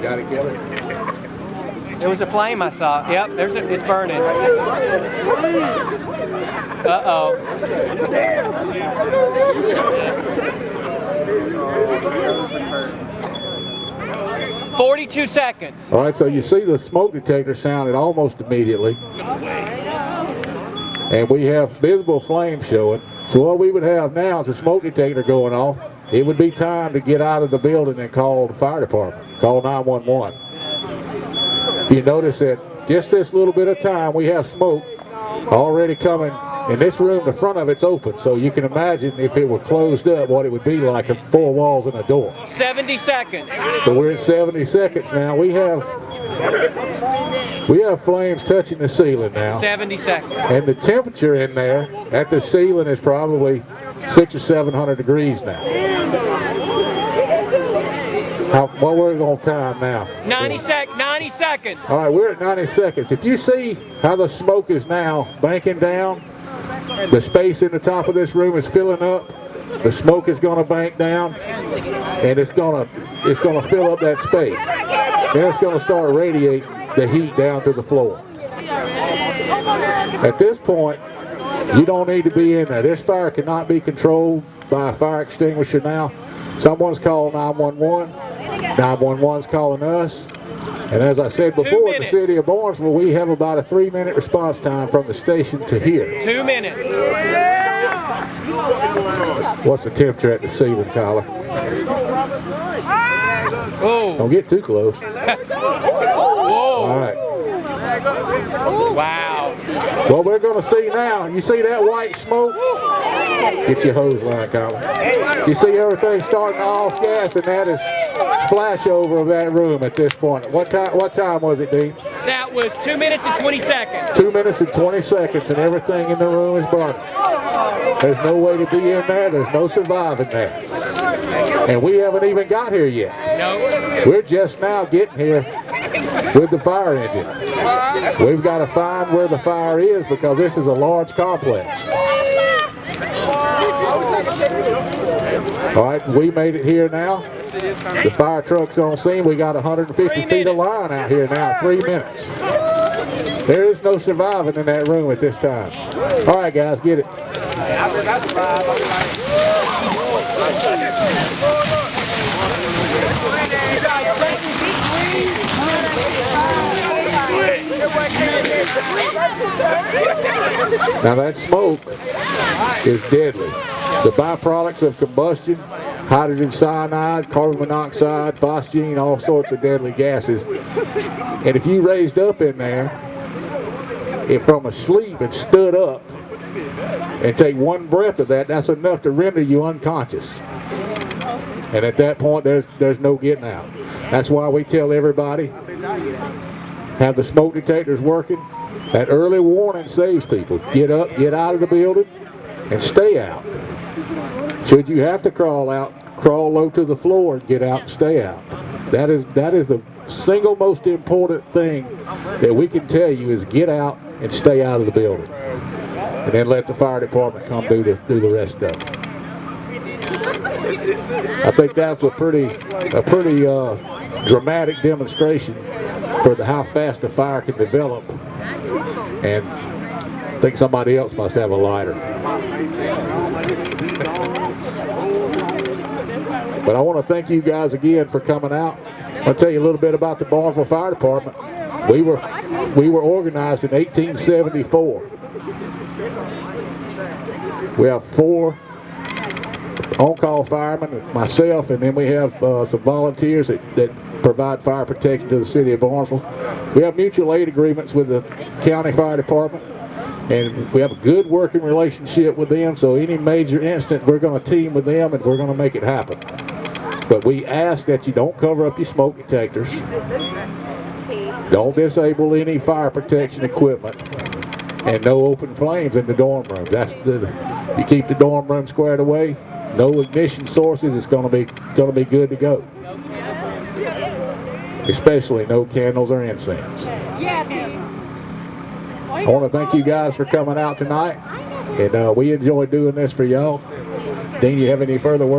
Got it, Kelly? There was a flame I saw. Yep, it's burning. Uh-oh. 42 seconds. All right, so you see the smoke detector sounded almost immediately. And we have visible flames showing. So what we would have now is a smoke detector going off. It would be time to get out of the building and call the fire department. Call 911. You notice that just this little bit of time, we have smoke already coming. In this room, the front of it's open, so you can imagine if it were closed up, what it would be like of 4 walls and a door. 70 seconds. So we're at 70 seconds now. We have flames touching the ceiling now. 70 seconds. And the temperature in there at the ceiling is probably 600 or 700 degrees now. What we're on time now? 90 seconds. All right, we're at 90 seconds. If you see how the smoke is now banking down, the space in the top of this room is filling up. The smoke is going to bank down, and it's going to fill up that space. Then it's going to start radiating the heat down to the floor. At this point, you don't need to be in there. This fire cannot be controlled by a fire extinguisher now. Someone's calling 911. 911's calling us. And as I said before, in the city of Barnesville, we have about a 3-minute response time from the station to here. 2 minutes. What's the temperature at the ceiling, Tyler? Whoa. Don't get too close. Whoa. All right. Wow. Well, we're going to see now. You see that white smoke? Get your hose line, Colin. You see everything starting off gas, and that is flashover of that room at this point. What time was it, Dean? That was 2 minutes and 20 seconds. 2 minutes and 20 seconds, and everything in the room is burning. There's no way to be in there. There's no surviving there. And we haven't even got here yet. No. We're just now getting here with the fire engine. We've got to find where the fire is because this is a large complex. All right, we made it here now. The fire truck's on scene. We got 150 feet of line out here now, 3 minutes. There is no surviving in that room at this time. All right, guys, get it. Now that smoke is deadly. The byproducts of combustion, hydrogen cyanide, carbon monoxide, phosgene, all sorts of deadly gases. And if you raised up in there, if from a sleep and stood up and take one breath of that, that's enough to render you unconscious. And at that point, there's no getting out. That's why we tell everybody, have the smoke detectors working. That early warning saves people. Get up, get out of the building, and stay out. Should you have to crawl out, crawl low to the floor and get out and stay out. That is the single most important thing that we can tell you is get out and stay out of the building. And then let the fire department come do the rest of it. I think that's a pretty dramatic demonstration for how fast the fire can develop. And I think somebody else must have a lighter. But I want to thank you guys again for coming out. I'll tell you a little bit about the Barnesville Fire Department. We were organized in 1874. We have 4 on-call firemen, myself, and then we have some volunteers that provide fire protection to the city of Barnesville. We have mutual aid agreements with the county fire department, and we have a good working relationship with them, so any major incident, we're going to team with them and we're going to make it happen. But we ask that you don't cover up your smoke detectors, don't disable any fire protection equipment, and no open flames in the dorm room. You keep the dorm room squared away, no ignition sources, it's going to be good to go. Especially no candles or incense. I want to thank you guys for coming out tonight, and we enjoy doing this for y'all. Dean, you have any further words?